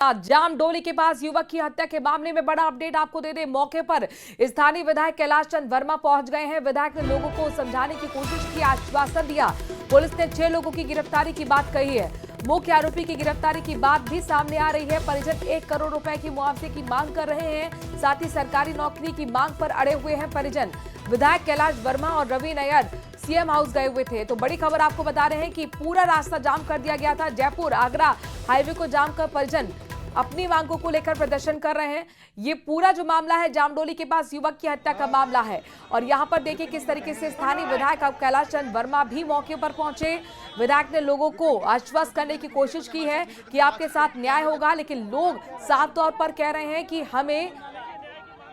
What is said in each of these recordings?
जामडोली के पास युवक की हत्या के मामले में बड़ा अपडेट आपको दे दे। मौके पर स्थानीय विधायक कैलाश चंद वर्मा पहुंच गए हैं। विधायक ने लोगों को समझाने की कोशिश की, आश्वासन दिया। पुलिस ने 6 लोगों की गिरफ्तारी की बात कही है। मुख्य आरोपी की गिरफ्तारी की बात भी सामने आ रही है। परिजन 1 करोड़ रुपए की मुआवजे की मांग कर रहे हैं। साथ ही सरकारी नौकरी की मांग पर अड़े हुए हैं परिजन। विधायक कैलाश वर्मा और रवि नायर सीएम हाउस गए हुए थे। तो बड़ी खबर आपको बता रहे हैं कि पूरा रास्ता जाम कर दिया गया था। जयपुर आगरा हाईवे को जाम कर परिजन अपनी मांगों को लेकर प्रदर्शन कर रहे हैं। ये पूरा जो मामला है जामडोली के पास युवक की हत्या का मामला है। और यहां पर देखिए किस तरीके से स्थानीय विधायक अब कैलाश चंद वर्मा भी मौके पर पहुंचे। विधायक ने लोगों को आश्वस्त करने की कोशिश की है कि आपके साथ न्याय होगा, लेकिन लोग साफ तौर पर कह रहे हैं कि हमें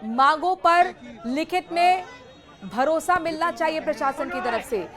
मांगों पर लिखित में भरोसा मिलना चाहिए प्रशासन की तरफ से।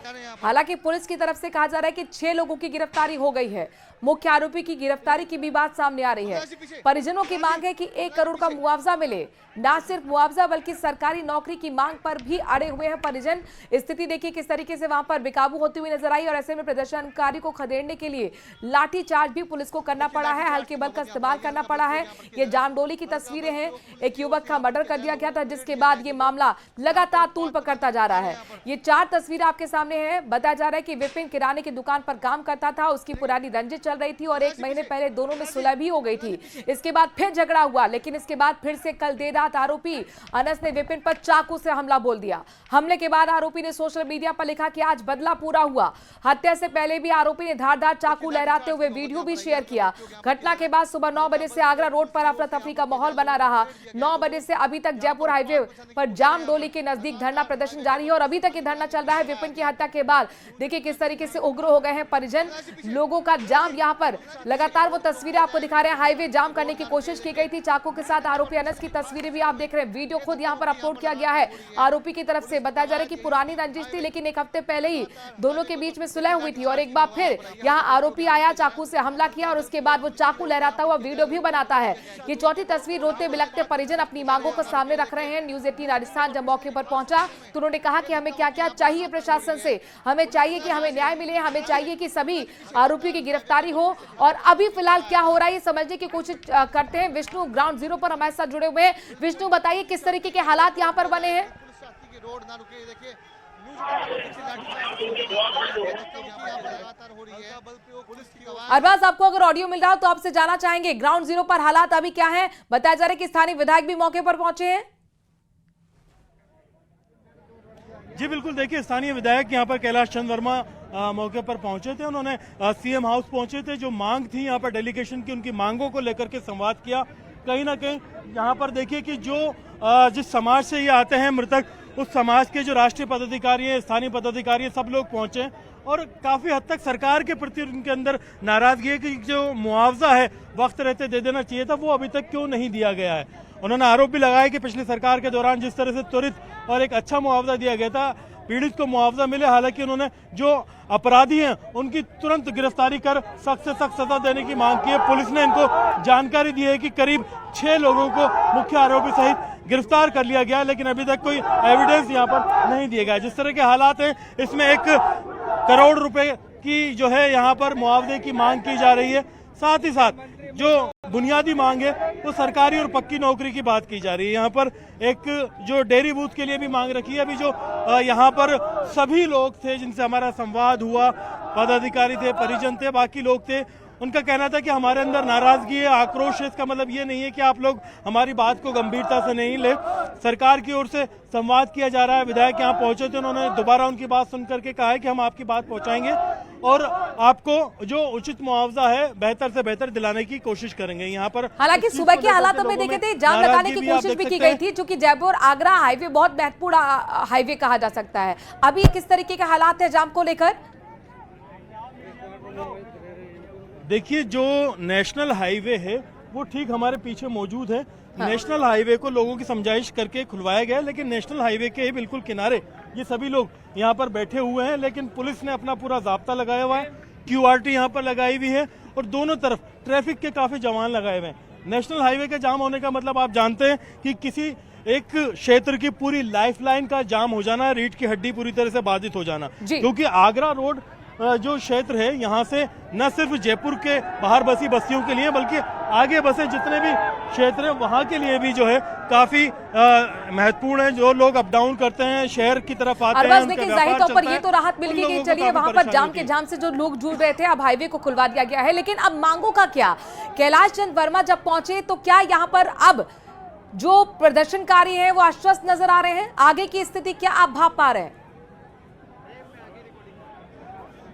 हालांकि पुलिस की तरफ से कहा जा रहा है कि 6 लोगों की गिरफ्तारी हो गई है। मुख्य आरोपी की गिरफ्तारी की भी बात सामने आ रही है। परिजनों की मांग है कि 1 करोड़ का मुआवजा मिले। ना सिर्फ मुआवजा बल्कि सरकारी नौकरी की मांग पर भी अड़े हुए हैं परिजन। स्थिति देखिए किस तरीके से वहां पर बेकाबू होती हुई नजर आई और ऐसे में प्रदर्शनकारी को खदेड़ने के लिए लाठीचार्ज भी पुलिस को करना पड़ा है, हल्के बल का इस्तेमाल करना पड़ा है। ये जामडोली की तस्वीरें हैं। एक युवक का मर्डर कर दिया गया था, जिसके बाद ये मामला लगातार तूल पकड़ता जा रहा है। ये 4 तस्वीरें आपके सामने है। बताया जा रहा है कि विपिन किराने की दुकान पर काम करता था, उसकी पुरानी रंजिश चल रही थी और 1 महीने पहले दोनों में सुलह भी हो गई थी। इसके बाद फिर झगड़ा हुआ, लेकिन इसके बाद फिर से कल देर रात आरोपी अनस ने विपिन पर चाकू से हमला बोल दिया। हमले के बाद आरोपी ने सोशल मीडिया पर लिखा कि आज बदला पूरा हुआ। हत्या से पहले भी आरोपी ने धारदार चाकू लहराते हुए वीडियो भी शेयर किया। घटना के बाद सुबह 9 बजे से आगरा रोड पर अफरा तफरी का माहौल बना रहा। 9 बजे से अभी तक जयपुर हाईवे पर जामडोली के नजदीक धरना प्रदर्शन जारी है और अभी तक ये धरना चल रहा है। विपिन की हत्या के बाद देखिए किस तरीके से उग्र हो गए हैं परिजन। लोगों का जाम यहाँ पर लगातार वो तस्वीरें आपको दिखा रहे हैं। हाईवे जाम करने की कोशिश की गई थी चाकू के साथ। आरोपी अनस की तस्वीरें भी आप देख रहे हैं। वीडियो खुद यहाँ पर अपलोड किया गया है आरोपी की तरफ से। बताया जा रहा है कि पुरानी रंजिश थी, लेकिन 1 हफ्ते पहले ही दोनों के बीच में सुलह हुई थी और एक बार फिर यहाँ आरोपी आया, चाकू से हमला किया और उसके बाद वो चाकू लहराता हुआ वीडियो भी बनाता है। ये चौथी तस्वीर। रोते बिलखते परिजन अपनी मांगों को सामने रख रहे हैं। न्यूज़ 18 राजस्थान जब मौके पर पहुंचा तो उन्होंने कहा कि हमें क्या क्या चाहिए प्रशासन से। हमें चाहिए कि हमें न्याय मिले, हमें चाहिए कि सभी आरोपी की गिरफ्तारी हो। और अभी फिलहाल क्या हो रहा है ये समझने की कोशिश करते हैं। विष्णु ग्राउंड जीरो पर हमारे साथ जुड़े हुए हैं। विष्णु, बताइए किस तरीके के हालात यहाँ पर बने हैं। अरबाज, आपको अगर ऑडियो मिल रहा हो तो आपसे जानना चाहेंगे ग्राउंड जीरो पर हालात अभी क्या है। बताया जा रहा है कि स्थानीय विधायक भी मौके पर पहुंचे हैं। जी बिल्कुल, देखिए स्थानीय विधायक यहाँ पर कैलाश चंद वर्मा मौके पर पहुंचे थे। उन्होंने सीएम हाउस पहुंचे थे। जो मांग थी यहाँ पर डेलीगेशन की, उनकी मांगों को लेकर के संवाद किया। कहीं ना कहीं यहाँ पर देखिए कि जो जिस समाज से ये आते हैं मृतक, उस समाज के जो राष्ट्रीय पदाधिकारी हैं, स्थानीय पदाधिकारी हैं, सब लोग पहुंचे और काफ़ी हद तक सरकार के प्रति उनके अंदर नाराजगी है कि जो मुआवजा है वक्त रहते दे देना चाहिए था, वो अभी तक क्यों नहीं दिया गया है। उन्होंने आरोप भी लगाया कि पिछली सरकार के दौरान जिस तरह से त्वरित और एक अच्छा मुआवजा दिया गया था, पीड़ित को मुआवजा मिले। हालांकि उन्होंने जो अपराधी हैं उनकी तुरंत गिरफ्तारी कर सख्त से सख्त सजा देने की मांग की है। पुलिस ने इनको जानकारी दी है कि करीब 6 लोगों को मुख्य आरोपी सहित गिरफ्तार कर लिया गया, लेकिन अभी तक कोई एविडेंस यहाँ पर नहीं दिया गया। जिस तरह के हालात हैं, इसमें 1 करोड़ रुपए की जो है यहाँ पर मुआवजे की मांग की जा रही है। साथ ही साथ जो बुनियादी मांग है वो सरकारी और पक्की नौकरी की बात की जा रही है। यहाँ पर एक जो डेयरी बूथ के लिए भी मांग रखी है। अभी जो यहाँ पर सभी लोग थे जिनसे हमारा संवाद हुआ, पदाधिकारी थे, परिजन थे, बाकी लोग थे, उनका कहना था कि हमारे अंदर नाराजगी है, आक्रोश है। इसका मतलब ये नहीं है कि आप लोग हमारी बात को गंभीरता से नहीं ले। सरकार की ओर से संवाद किया जा रहा है। विधायक यहाँ पहुंचे थे, उन्होंने दोबारा उनकी बात सुन करके कहा है कि हम आपकी बात पहुंचाएंगे और आपको जो उचित मुआवजा है बेहतर से बेहतर दिलाने की कोशिश करेंगे। यहाँ पर हालांकि सुबह के हालात हमने देखे थे, जाम लगाने की कोशिश भी की गई थी, क्योंकि जयपुर आगरा हाईवे बहुत महत्वपूर्ण हाईवे कहा जा सकता है। अभी किस तरीके के हालात है जाम को लेकर? देखिए, जो नेशनल हाईवे है वो ठीक हमारे पीछे मौजूद है। हाँ। नेशनल हाईवे को लोगों की समझाइश करके खुलवाया गया, लेकिन नेशनल हाईवे के बिल्कुल किनारे ये सभी लोग यहाँ पर बैठे हुए हैं। लेकिन पुलिस ने अपना पूरा जाब्ता लगाया हुआ है, QRT यहाँ पर लगाई हुई है और दोनों तरफ ट्रैफिक के काफी जवान लगाए हुए हैं। नेशनल हाईवे के जाम होने का मतलब आप जानते हैं कि किसी एक क्षेत्र की पूरी लाइफलाइन का जाम हो जाना, रीढ़ की हड्डी पूरी तरह से बाधित हो जाना। क्योंकि आगरा रोड जो क्षेत्र है यहाँ से न सिर्फ जयपुर के बाहर बसी बस्तियों के लिए बल्कि आगे बसे जितने भी क्षेत्र हैं वहाँ के लिए भी जो है काफी महत्वपूर्ण है। जो लोग अप डाउन करते हैं, शहर की तरफ आते हैं, देखिए जाहिर तौर पर ये तो राहत मिल गई कि चलिए वहां पर जाम के जाम से जो लोग जूझ रहे थे अब हाईवे को खुलवा दिया गया है। लेकिन अब मांगों का क्या? कैलाश चंद वर्मा जब पहुंचे तो क्या यहाँ पर अब जो प्रदर्शनकारी हैं वो आश्वस्त नजर आ रहे हैं? आगे की स्थिति क्या आप भाप पा रहे हैं?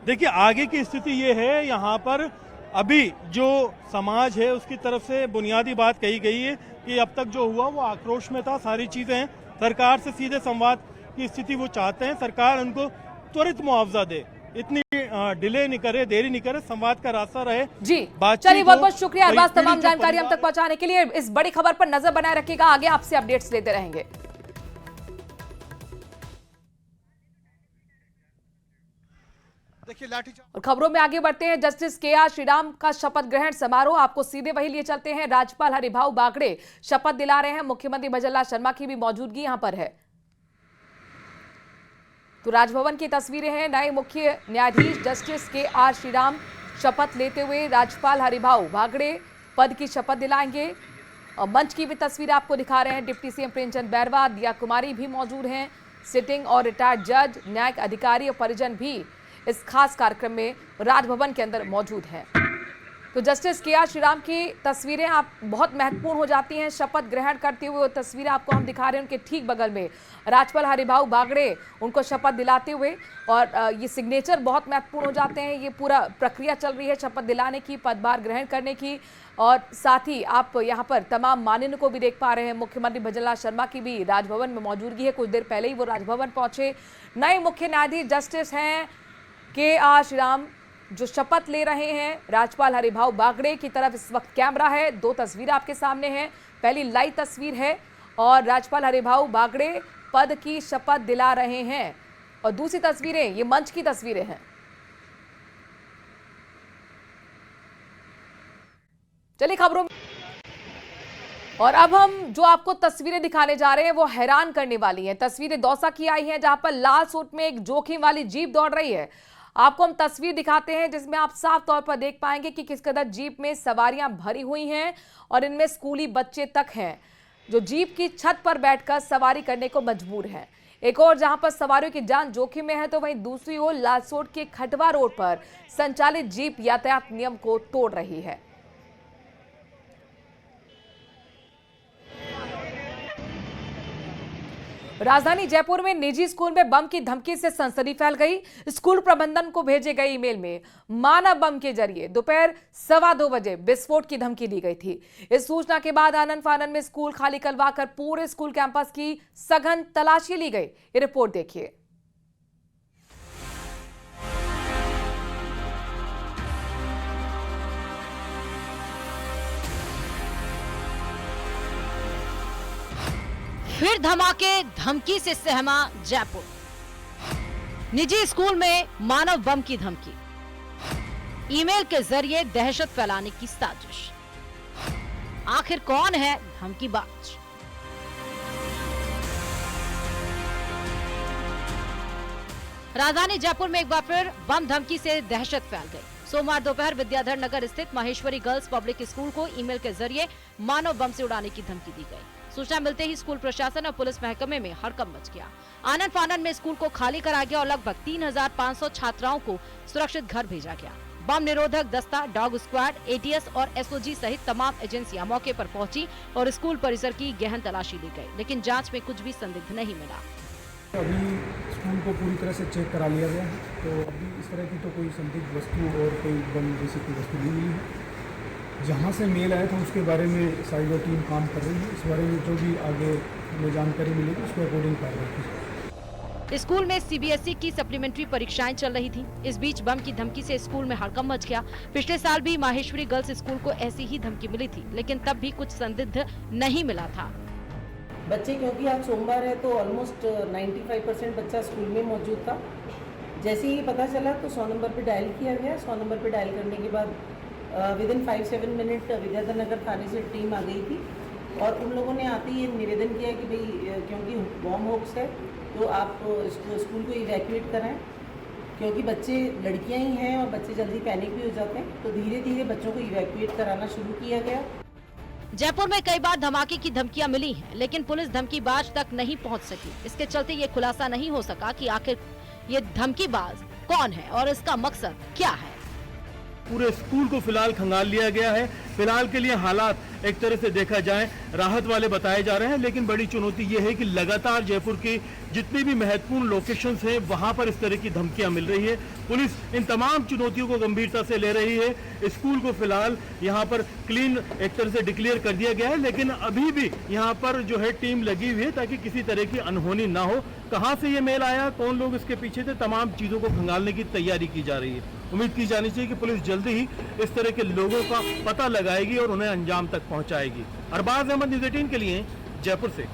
देखिए आगे की स्थिति ये है, यहाँ पर अभी जो समाज है उसकी तरफ से बुनियादी बात कही गई है कि अब तक जो हुआ वो आक्रोश में था। सारी चीजें हैं, सरकार से सीधे संवाद की स्थिति वो चाहते हैं, सरकार उनको त्वरित मुआवजा दे, इतनी डिले नहीं करे, देरी नहीं करे, संवाद का रास्ता रहे। जी चलिए, बहुत बहुत शुक्रिया अरबाज तमाम जानकारी हम तक पहुंचाने के लिए। इस बड़ी खबर पर नजर बनाए रखिएगा, आगे आपसे अपडेट्स लेते रहेंगे। और खबरों में आगे बढ़ते हैं। Justice KR. श्रीराम का शपथ ग्रहण समारोह, आपको सीधे वही लिए चलते हैं। राज्यपाल हरिभाऊ बागड़े शपथ दिला रहे हैं, मुख्यमंत्री भजनलाल शर्मा की भी मौजूदगी यहां पर है। तो राजभवन की तस्वीरें हैं। नए मुख्य न्यायाधीश जस्टिस के.आर. श्रीराम शपथ लेते हुए राज्यपाल हरिभाऊ बागड़े पद की शपथ दिलाएंगे। और मंच की भी तस्वीर आपको दिखा रहे हैं। डिप्टी सीएम प्रेमचंद बैरवा, दिया कुमारी भी मौजूद हैं। सिटिंग और रिटायर्ड जज, न्यायिक अधिकारी और परिजन भी इस खास कार्यक्रम में राजभवन के अंदर मौजूद हैं। तो जस्टिस के.आर. श्रीराम की तस्वीरें आप बहुत महत्वपूर्ण हो जाती हैं। शपथ ग्रहण करते हुए वो तस्वीरें आपको हम दिखा रहे हैं। उनके ठीक बगल में राज्यपाल हरिभाऊ बागड़े उनको शपथ दिलाते हुए, और ये सिग्नेचर बहुत महत्वपूर्ण हो जाते हैं। ये पूरा प्रक्रिया चल रही है शपथ दिलाने की, पदभार ग्रहण करने की, और साथ ही आप यहाँ पर तमाम माननीयों को भी देख पा रहे हैं। मुख्यमंत्री भजनलाल शर्मा की भी राजभवन में मौजूदगी है। कुछ देर पहले ही वो राजभवन पहुंचे। नए मुख्य न्यायाधीश जस्टिस हैं के.आर. श्रीराम जो शपथ ले रहे हैं। राज्यपाल हरिभाऊ बागड़े की तरफ इस वक्त कैमरा है। दो तस्वीर आपके सामने हैं। पहली लाइव तस्वीर है और राज्यपाल हरिभाऊ बागड़े पद की शपथ दिला रहे हैं, और दूसरी तस्वीरें ये मंच की तस्वीरें हैं। चलिए खबरों में, और अब हम जो आपको तस्वीरें दिखाने जा रहे हैं वो हैरान करने वाली हैं। तस्वीरें दौसा की आई हैं, जहां पर लाल सूट में एक जोखिम वाली जीप दौड़ रही है। आपको हम तस्वीर दिखाते हैं जिसमें आप साफ तौर पर देख पाएंगे कि किस कदर जीप में सवारियां भरी हुई हैं, और इनमें स्कूली बच्चे तक हैं जो जीप की छत पर बैठकर सवारी करने को मजबूर हैं। एक और जहां पर सवारियों की जान जोखिम में है, तो वहीं दूसरी ओर लालसोट के खटवा रोड पर संचालित जीप यातायात नियम को तोड़ रही है। राजधानी जयपुर में निजी स्कूल में बम की धमकी से सनसनी फैल गई। स्कूल प्रबंधन को भेजे गए ईमेल में मानव बम के जरिए दोपहर 2:15 बजे विस्फोट की धमकी दी गई थी। इस सूचना के बाद आनन फानन में स्कूल खाली करवाकर पूरे स्कूल कैंपस की सघन तलाशी ली गई। ये रिपोर्ट देखिए। फिर धमाके, धमकी से सहमा जयपुर। निजी स्कूल में मानव बम की धमकी, ईमेल के जरिए दहशत फैलाने की साजिश। आखिर कौन है धमकीबाज? राजधानी जयपुर में एक बार फिर बम धमकी से दहशत फैल गई। सोमवार दोपहर विद्याधर नगर स्थित माहेश्वरी गर्ल्स पब्लिक स्कूल को ईमेल के जरिए मानव बम से उड़ाने की धमकी दी गई। सूचना मिलते ही स्कूल प्रशासन और पुलिस महकमे में हड़कंप मच गया। आनन फानन में स्कूल को खाली कराया गया और लगभग 3500 छात्राओं को सुरक्षित घर भेजा गया। बम निरोधक दस्ता, डॉग स्क्वाड, एटीएस और एसओजी सहित तमाम एजेंसियां मौके पर पहुंची और स्कूल परिसर की गहन तलाशी ली गई, लेकिन जांच में कुछ भी संदिग्ध नहीं मिला। अभी स्कूल को पूरी तरह से चेक करा लिया गया है, तो अभी इस तरह की तो कोई संदिग्ध वस्तु और कोई बम जैसी कोई वस्तु नहीं मिली है। जहाँ से मेल आया था उसके बारे में साइबर टीम काम कर रही है। इस बारे में जो भी आगे हमें जानकारी मिलेगी उसके अकॉर्डिंग कार्रवाई की। स्कूल में सीबीएसई की सप्लीमेंट्री परीक्षाएं चल रही थी। इस बीच बम की धमकी से स्कूल में हड़कंप मच गया। पिछले साल भी माहेश्वरी गर्ल्स स्कूल को ऐसी ही धमकी मिली थी, लेकिन तब भी कुछ संदिग्ध नहीं मिला था। बच्चे, क्योंकि आज सोमवार है तो ऑलमोस्ट 95% बच्चा स्कूल में मौजूद था। जैसे ही पता चला तो 100 नंबर पे डायल किया गया। 100 नंबर पे डायल करने के बाद विदिन 5-7 मिनट विद्याधर नगर थाने से टीम आ गई थी, और उन लोगों ने आते ही ये निवेदन किया कि भाई क्योंकि बॉम्ब होक्स है तो आप स्कूल को इवैक्यूएट कराएं। क्योंकि बच्चे लड़कियां ही हैं और बच्चे जल्दी पैनिक भी हो जाते हैं, तो धीरे धीरे बच्चों को इवैक्यूएट कराना शुरू किया गया। जयपुर में कई बार धमाके की धमकियां मिली हैं, लेकिन पुलिस धमकीबाज तक नहीं पहुंच सकी। इसके चलते ये खुलासा नहीं हो सका कि आखिर ये धमकीबाज कौन है और इसका मकसद क्या है। पूरे स्कूल को फिलहाल खंगाल लिया गया है। फिलहाल के लिए हालात एक तरह से देखा जाए राहत वाले बताए जा रहे हैं, लेकिन बड़ी चुनौती ये है कि लगातार जयपुर की जितनी भी महत्वपूर्ण लोकेशंस हैं वहां पर इस तरह की धमकियां मिल रही है। पुलिस इन तमाम चुनौतियों को गंभीरता से ले रही है। स्कूल को फिलहाल यहां पर क्लीन एक तरह से डिक्लेयर कर दिया गया है, लेकिन अभी भी यहां पर जो है टीम लगी हुई है ताकि किसी तरह की अनहोनी ना हो। कहां से ये मेल आया, कौन लोग इसके पीछे थे, तमाम चीजों को खंगालने की तैयारी की जा रही है। उम्मीद की जानी चाहिए कि पुलिस जल्दी ही इस तरह के लोगों का पता लगाएगी और उन्हें अंजाम तक पहुंचाएगी। अरबाज अहमद, न्यूज़ 18 के लिए जयपुर से।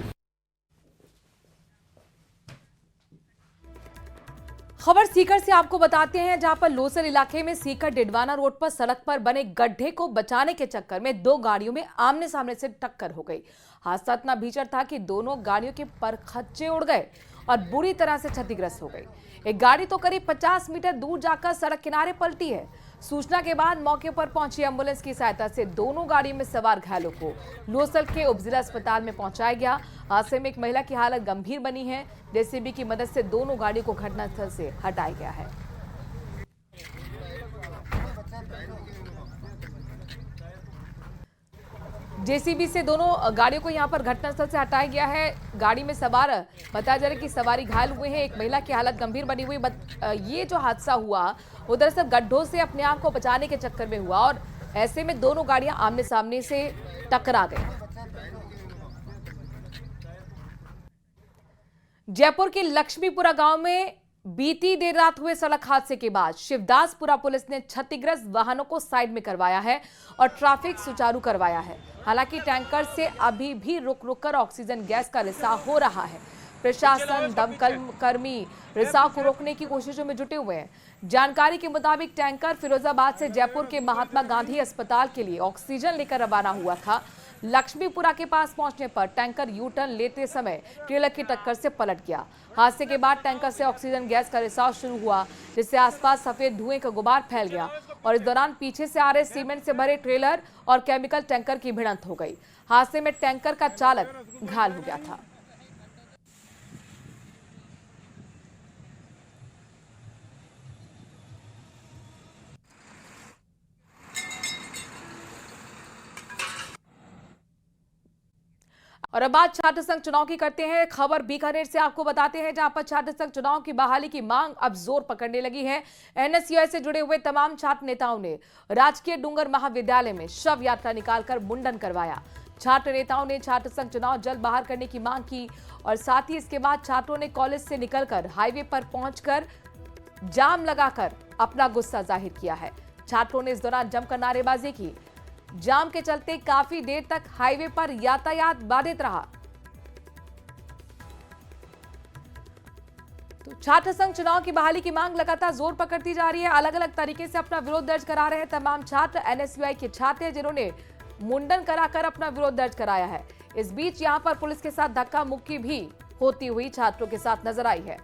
खबर सीकर से आपको बताते हैं, जहां पर लोसर इलाके में सीकर डिडवाना रोड पर सड़क पर बने गड्ढे को बचाने के चक्कर में दो गाड़ियों में आमने सामने से टक्कर हो गई। हादसा इतना भीषण था कि दोनों गाड़ियों के परखच्चे उड़ गए और बुरी तरह से क्षतिग्रस्त हो गई। एक गाड़ी तो करीब 50 मीटर दूर जाकर सड़क किनारे पलटी है। सूचना के बाद मौके पर पहुंची एम्बुलेंस की सहायता से दोनों गाड़ी में सवार घायलों को लोसल के उपजिला अस्पताल में पहुंचाया गया। हादसे में एक महिला की हालत गंभीर बनी है। जेसीबी की मदद से दोनों गाड़ियों को घटनास्थल से हटाया गया है। जेसीबी से दोनों गाड़ियों को यहां पर घटनास्थल से हटाया गया है। गाड़ी में सवार बताया जा रहा है कि सवारी घायल हुए हैं, एक महिला की हालत गंभीर बनी हुई। ये जो हादसा हुआ वो दरअसल गड्ढों से अपने आप को बचाने के चक्कर में हुआ और ऐसे में दोनों गाड़ियां आमने सामने से टकरा गई। जयपुर के लक्ष्मीपुरा गांव में बीती देर रात हुए सड़क हादसे के बाद शिवदासपुरा पुलिस ने क्षतिग्रस्त वाहनों को साइड में करवाया है और ट्रैफिक सुचारू करवाया है। हालांकि टैंकर से अभी भी रुक रुक कर ऑक्सीजन गैस का रिसाव हो रहा है। प्रशासन, दमकल कर्मी रिसाव को रोकने की कोशिशों में जुटे हुए हैं। जानकारी के मुताबिक टैंकर फिरोजाबाद से जयपुर के महात्मा गांधी अस्पताल के लिए ऑक्सीजन लेकर रवाना हुआ था। लक्ष्मीपुरा के पास पहुंचने पर टैंकर यू टर्न लेते समय ट्रेलर की टक्कर से पलट गया। हादसे के बाद टैंकर से ऑक्सीजन गैस का रिसाव शुरू हुआ, जिससे आसपास सफेद धुएं का गुबार फैल गया और इस दौरान पीछे से आ रहे सीमेंट से भरे ट्रेलर और केमिकल टैंकर की भिड़ंत हो गई। हादसे में टैंकर का चालक घायल हो गया था। और अब बात छात्र संघ चुनाव की करते हैं। खबर बीकानेर से आपको बताते हैं, जहां पर छात्र संघ चुनाव की बहाली की मांग अब जोर पकड़ने लगी है। एनएसयूआई से जुड़े हुए तमाम छात्र नेताओं ने राजकीय डूंगर महाविद्यालय में शव यात्रा निकालकर मुंडन करवाया। छात्र नेताओं ने छात्र संघ चुनाव जल्द बाहर करने की मांग की और साथ ही इसके बाद छात्रों ने कॉलेज से निकलकर हाईवे पर पहुंचकर जाम लगाकर अपना गुस्सा जाहिर किया है। छात्रों ने इस दौरान जमकर नारेबाजी की। जाम के चलते काफी देर तक हाईवे पर यातायात बाधित रहा। तो छात्र संघ चुनाव की बहाली की मांग लगातार जोर पकड़ती जा रही है। अलग अलग तरीके से अपना विरोध दर्ज करा रहे हैं तमाम छात्र। एनएसयूआई के छात्र जिन्होंने मुंडन कराकर अपना विरोध दर्ज कराया है। इस बीच यहां पर पुलिस के साथ धक्का मुक्की भी होती हुई छात्रों के साथ नजर आई है।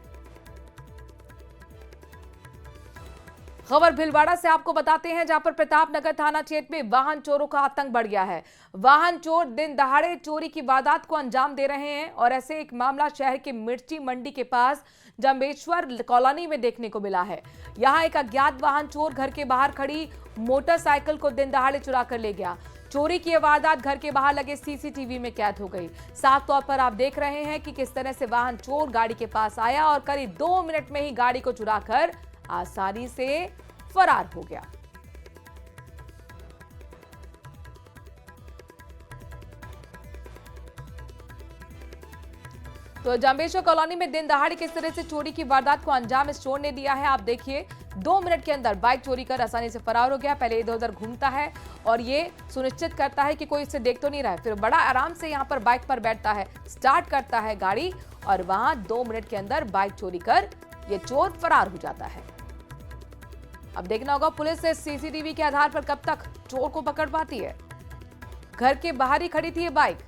खबर भीलवाड़ा से आपको बताते हैं, जहां पर प्रतापनगर थाना क्षेत्र में वाहन चोरों का आतंक बढ़ गया है। वाहन चोर दिन दहाड़े चोरी की वारदात को अंजाम दे रहे हैं और ऐसे एक मामला शहर के मिर्ची मंडी के पास जंबेश्वर कॉलोनी में देखने को मिला है। यहां एक अज्ञात वाहन चोर घर के बाहर खड़ी मोटरसाइकिल को दिन दहाड़े चुरा कर ले गया। चोरी की वारदात घर के बाहर लगे सीसीटीवी में कैद हो गई। साफ तौर पर आप देख रहे हैं कि किस तरह से वाहन चोर गाड़ी के पास आया और करीब 2 मिनट में ही गाड़ी को चुराकर आसानी से फरार हो गया। तो जांबेश्वर कॉलोनी में दिन दहाड़े किस तरह से चोरी की वारदात को अंजाम इस चोर ने दिया है, आप देखिए। 2 मिनट के अंदर बाइक चोरी कर आसानी से फरार हो गया। पहले इधर उधर घूमता है और ये सुनिश्चित करता है कि कोई इसे देख तो नहीं रहा है, फिर बड़ा आराम से यहाँ पर बाइक पर बैठता है, स्टार्ट करता है गाड़ी और वहां 2 मिनट के अंदर बाइक चोरी कर ये चोर फरार हो जाता है। अब देखना होगा पुलिस इस सीसीटीवी के आधार पर कब तक चोर को पकड़ पाती है। घर के बाहर ही खड़ी थी ये बाइक।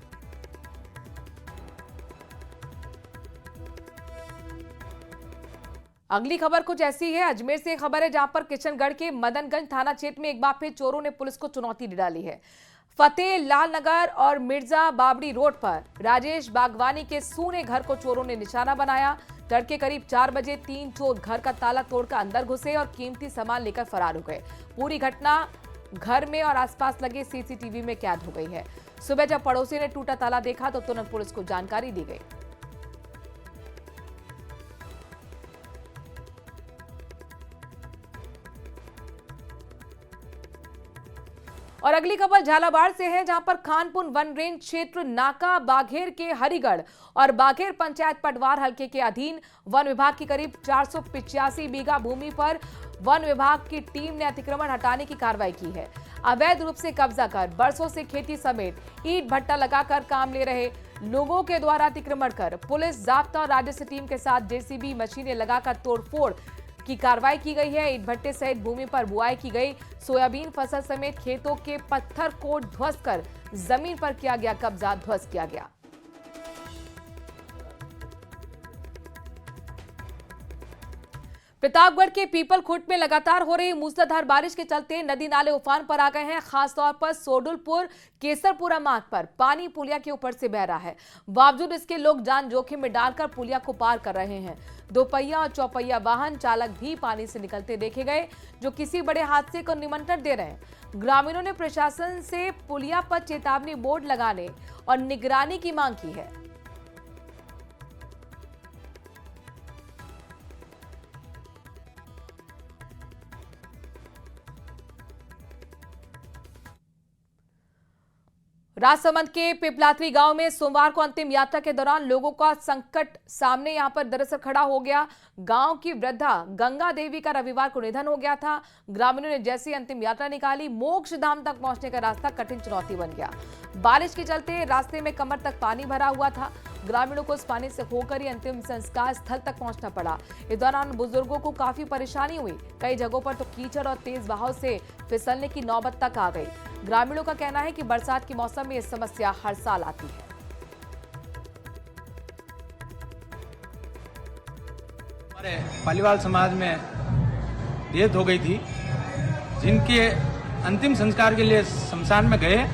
अगली खबर कुछ ऐसी है। अजमेर से खबर है जहां पर किशनगढ़ के मदनगंज थाना क्षेत्र में एक बार फिर चोरों ने पुलिस को चुनौती दे डाली है। फतेह लाल नगर और मिर्जा बाबड़ी रोड पर राजेश बागवानी के सूने घर को चोरों ने निशाना बनाया। तड़के करीब 4 बजे 3 चोर घर का ताला तोड़कर अंदर घुसे और कीमती सामान लेकर फरार हो गए। पूरी घटना घर में और आसपास लगे सीसीटीवी में कैद हो गई है। सुबह जब पड़ोसी ने टूटा ताला देखा तो तुरंत पुलिस को जानकारी दी गई। और अगली खबर झालावाड़ से है जहां पर खानपुर वन रेंज क्षेत्र नाका बाघेर के हरिगढ़ और बाघेर पंचायत पटवार हलके के अधीन वन विभाग की करीब 485 बीघा भूमि पर वन विभाग की टीम ने अतिक्रमण हटाने की कार्रवाई की है। अवैध रूप से कब्जा कर बरसों से खेती समेत ईंट भट्टा लगाकर काम ले रहे लोगों के द्वारा अतिक्रमण कर पुलिस, जाब्ता और राजस्व टीम के साथ जेसीबी मशीनें लगाकर तोड़फोड़ की कार्रवाई की गई है। ईंट भट्टे सहित भूमि पर बुआई की गई सोयाबीन फसल समेत खेतों के पत्थर को ध्वस्त कर जमीन पर किया गया कब्जा ध्वस्त किया गया। प्रतापगढ़ के पीपल खुर्द में लगातार हो रही मूसलाधार बारिश के चलते नदी नाले उफान पर आ गए हैं। खासतौर पर सोडुलपुर केसरपुरा मार्ग पर पानी पुलिया के ऊपर से बह रहा है। बावजूद इसके लोग जान जोखिम में डालकर पुलिया को पार कर रहे हैं। दोपहिया और चौपहिया वाहन चालक भी पानी से निकलते देखे गए जो किसी बड़े हादसे को निमंत्रण दे रहे हैं। ग्रामीणों ने प्रशासन से पुलिया पर चेतावनी बोर्ड लगाने और निगरानी की मांग की है। राजसमंद के पिपलात्री गांव में सोमवार को अंतिम यात्रा के दौरान लोगों का संकट सामने यहां पर दरअसल खड़ा हो गया। गांव की वृद्धा गंगा देवी का रविवार को निधन हो गया था। ग्रामीणों ने जैसी अंतिम यात्रा निकाली, मोक्ष धाम तक पहुंचने का रास्ता कठिन चुनौती बन गया। बारिश के चलते रास्ते में कमर तक पानी भरा हुआ था। ग्रामीणों को इस पानी से होकर ही अंतिम संस्कार स्थल तक पहुंचना पड़ा। इस दौरान बुजुर्गों को काफी परेशानी हुई। कई जगहों पर तो कीचड़ और तेज बहाव से फिसलने की नौबत तक आ गई। ग्रामीणों का कहना है कि बरसात के मौसम में यह समस्या हर साल आती है। हमारे पालीवाल समाज में डेथ हो गई थी, जिनके अंतिम संस्कार के लिए शमशान में गए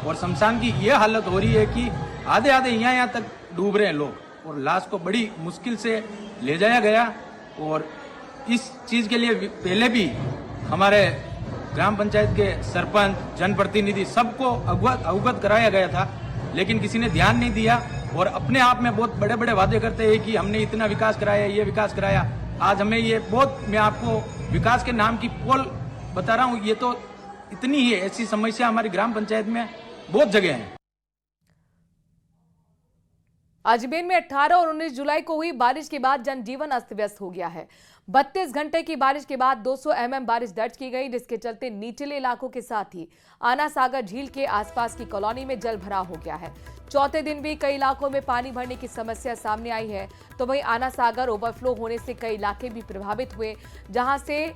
और शमशान की यह हालत हो रही है कि आधे आधे यहाँ तक डूब रहे हैं लोग और लाश को बड़ी मुश्किल से ले जाया गया। और इस चीज के लिए पहले भी हमारे ग्राम पंचायत के सरपंच, जनप्रतिनिधि सबको अवगत कराया गया था, लेकिन किसी ने ध्यान नहीं दिया और अपने आप में बहुत बड़े बड़े वादे करते हैं कि हमने इतना विकास कराया, ये विकास कराया। आज हमें ये बहुत, मैं आपको विकास के नाम की पोल बता रहा हूँ, ये तो इतनी ही है। ऐसी समस्या हमारी ग्राम पंचायत में बहुत जगह है। अजमेर में 18 और 19 जुलाई को हुई बारिश के बाद जनजीवन अस्त व्यस्त हो गया है। 32 घंटे की बारिश के बाद 200 mm बारिश दर्ज की गई, जिसके चलते निचले इलाकों के साथ ही आना सागर झील के आसपास की कॉलोनी में जल भराव हो गया है। चौथे दिन भी कई इलाकों में पानी भरने की समस्या सामने आई है, तो वहीं आना सागर ओवरफ्लो होने से कई इलाके भी प्रभावित हुए, जहां से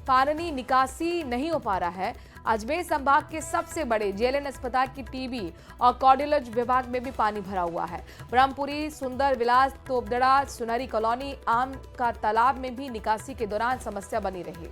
पानी निकासी नहीं हो पा रहा है। अजमेर संभाग के सबसे बड़े जेएलएन अस्पताल की टीबी और कार्डियोलॉजी विभाग में भी पानी भरा हुआ है। ब्रह्मपुरी, सुंदर विलास, तोपदड़ा, सुनहरी कॉलोनी, आम का तालाब में भी निकासी के दौरान समस्या बनी रही।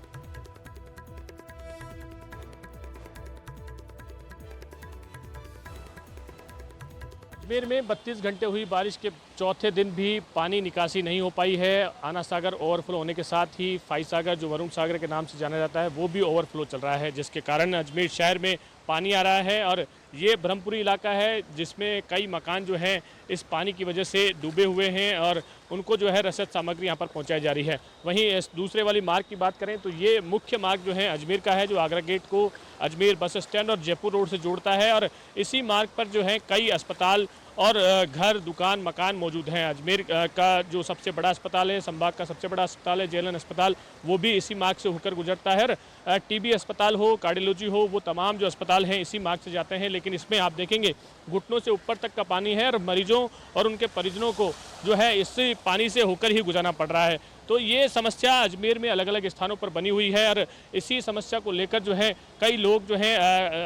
अजमेर में 32 घंटे हुई बारिश के चौथे दिन भी पानी निकासी नहीं हो पाई है। आना सागर ओवरफ्लो होने के साथ ही फाई सागर, जो वरुण सागर के नाम से जाना जाता है, वो भी ओवरफ्लो चल रहा है, जिसके कारण अजमेर शहर में पानी आ रहा है। और ये ब्रह्मपुरी इलाका है जिसमें कई मकान जो हैं इस पानी की वजह से डूबे हुए हैं और उनको जो है रसद सामग्री यहाँ पर पहुँचाई जा रही है। वहीं इस दूसरे वाली मार्ग की बात करें तो ये मुख्य मार्ग जो है अजमेर का है, जो आगरा गेट को अजमेर बस स्टैंड और जयपुर रोड से जोड़ता है। और इसी मार्ग पर जो है कई अस्पताल और घर, दुकान, मकान मौजूद हैं। अजमेर का जो सबसे बड़ा अस्पताल है, संभाग का सबसे बड़ा अस्पताल है जेएलएन अस्पताल, वो भी इसी मार्ग से होकर गुजरता है। और टीबी अस्पताल हो, कार्डियोलॉजी हो, वो तमाम जो अस्पताल हैं इसी मार्ग से जाते हैं। लेकिन इसमें आप देखेंगे घुटनों से ऊपर तक का पानी है और मरीजों और उनके परिजनों को जो है इस पानी से होकर ही गुजरना पड़ रहा है। तो ये समस्या अजमेर में अलग अलग स्थानों पर बनी हुई है और इसी समस्या को लेकर जो है कई लोग जो है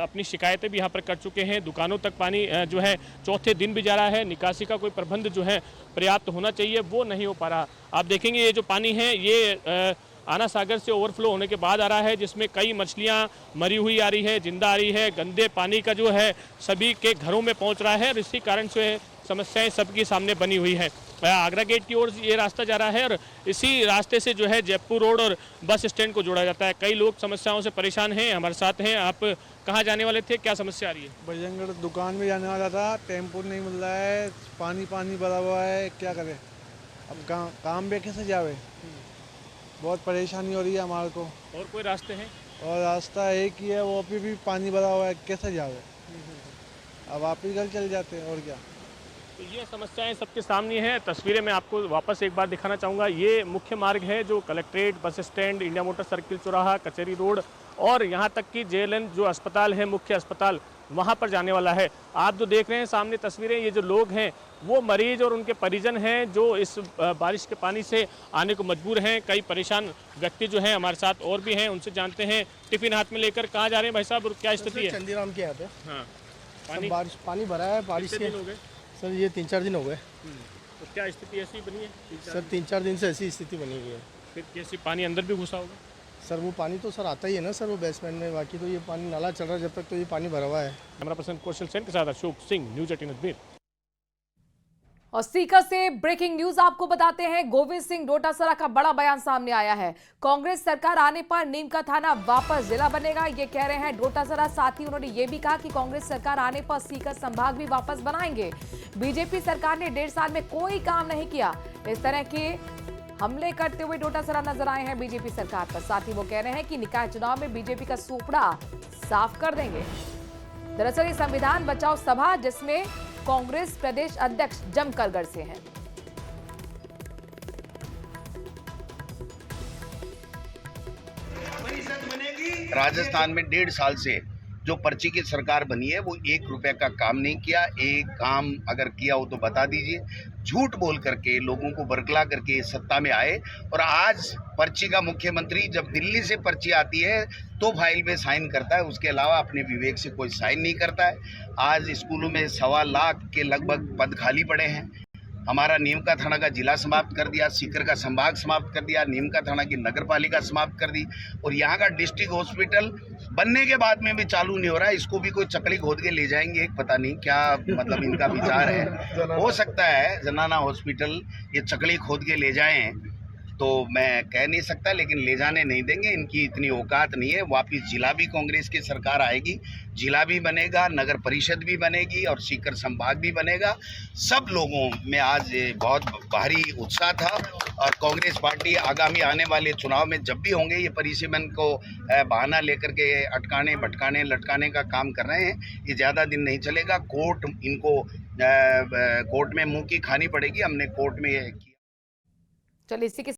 अपनी शिकायतें भी यहाँ पर कर चुके हैं। दुकानों तक पानी जो है चौथे दिन भी जा रहा है। निकासी का कोई प्रबंध जो है पर्याप्त होना चाहिए वो नहीं हो पा रहा। आप देखेंगे ये जो पानी है ये आना सागर से ओवरफ्लो होने के बाद आ रहा है, जिसमें कई मछलियां मरी हुई आ रही है, जिंदा आ रही है। गंदे पानी का जो है सभी के घरों में पहुंच रहा है और इसी कारण से समस्याएं सबके सामने बनी हुई है। आगरा गेट की ओर ये रास्ता जा रहा है और इसी रास्ते से जो है जयपुर रोड और बस स्टैंड को जोड़ा जाता है। कई लोग समस्याओं से परेशान हैं। हमारे साथ हैं। आप कहाँ जाने वाले थे, क्या समस्या आ रही है? बजरंगगढ़ दुकान में जाने वाला था, टेम्पो नहीं मिल रहा है, पानी पानी भरा हुआ है, क्या करें अब काम पे कैसे जावे, बहुत परेशानी हो रही है हमारे को। और कोई रास्ते हैं? और रास्ता एक ही है, वो पे भी पानी भरा हुआ है, कैसे जावे, अब आप ही घर चल जाते हैं और क्या। तो ये समस्याएं सबके सामने हैं। तस्वीरें मैं आपको वापस एक बार दिखाना चाहूँगा। ये मुख्य मार्ग है जो collectorate, bus stand, India motor circle चौराहा, कचहरी रोड और यहाँ तक कि JLN जो अस्पताल है, मुख्य अस्पताल, वहाँ पर जाने वाला है। आप जो देख रहे हैं सामने तस्वीरें, ये जो लोग हैं वो मरीज और उनके परिजन हैं जो इस बारिश के पानी से आने को मजबूर हैं। कई परेशान व्यक्ति जो हैं हमारे साथ और भी हैं, उनसे जानते हैं। टिफिन हाथ में लेकर कहाँ जा रहे हैं भाई साहब और क्या स्थिति है? चंदीराम के यहाँ पे हाँ, पानी भरा है। बारिश कितने के दिन हो गए? सर ये 3-4 दिन हो गए। तो क्या स्थिति ऐसी बनी है? सर 3-4 दिन से ऐसी स्थिति बनी हुई है। फिर कैसी पानी अंदर भी घुसा होगा? सर वो पानी तो सर आता ही है ना सर, वो बेसमेंट में, बाकी तो ये पानी नाला चल रहा है जब तक, तो ये पानी भरा हुआ है। कैमरा पर्सन कौशल सेन के साथ अशोक सिंह, न्यूज़ 18 अजमेर। और सीकर से ब्रेकिंग न्यूज आपको बताते हैं। गोविंद सिंह डोटासरा का बड़ा बयान सामने आया है। कांग्रेस सरकार आने पर नीम का थाना वापस जिला बनेगा, ये कह रहे हैं डोटासरा। साथ ही उन्होंने ये भी कहा कि कांग्रेस सरकार आने पर सीकर संभाग भी वापस बनाएंगे। बीजेपी सरकार ने 1.5 साल में कोई काम नहीं किया। इस तरह के हमले करते हुए डोटासरा नजर आए हैं बीजेपी सरकार पर। साथ ही वो कह रहे हैं कि निकाय चुनाव में बीजेपी का सूपड़ा साफ कर देंगे। दरअसल ये संविधान बचाओ सभा जिसमें कांग्रेस प्रदेश अध्यक्ष जमकर गरजे हैं। राजस्थान में 1.5 साल से जो पर्ची की सरकार बनी है वो 1 रुपए का काम नहीं किया। एक काम अगर किया हो तो बता दीजिए। झूठ बोल करके लोगों को बरगला करके सत्ता में आए और आज पर्ची का मुख्यमंत्री जब दिल्ली से पर्ची आती है तो फाइल में साइन करता है, उसके अलावा अपने विवेक से कोई साइन नहीं करता है। आज स्कूलों में 1.25 लाख के लगभग पद खाली पड़े हैं। हमारा नीम का थाना का जिला समाप्त कर दिया, सीकर का संभाग समाप्त कर दिया, नीम का थाना की नगर पालिका समाप्त कर दी और यहाँ का डिस्ट्रिक्ट हॉस्पिटल बनने के बाद में भी चालू नहीं हो रहा है। इसको भी कोई चकली खोद के ले जाएंगे, पता नहीं क्या मतलब इनका विचार है। हो सकता है जनाना हॉस्पिटल ये चकली खोद के ले जाएं तो मैं कह नहीं सकता, लेकिन ले जाने नहीं देंगे। इनकी इतनी औकात नहीं है। वापिस जिला भी कांग्रेस की सरकार आएगी, जिला भी बनेगा, नगर परिषद भी बनेगी और सीकर संभाग भी बनेगा। सब लोगों में आज बहुत भारी उत्साह था और कांग्रेस पार्टी आगामी आने वाले चुनाव में जब भी होंगे ये परिसीमन को बहाना लेकर के अटकाने भटकाने लटकाने का काम कर रहे हैं। ये ज़्यादा दिन नहीं चलेगा। कोर्ट इनको कोर्ट में मुंह की खानी पड़ेगी। हमने कोर्ट में किया। चलिए इसी के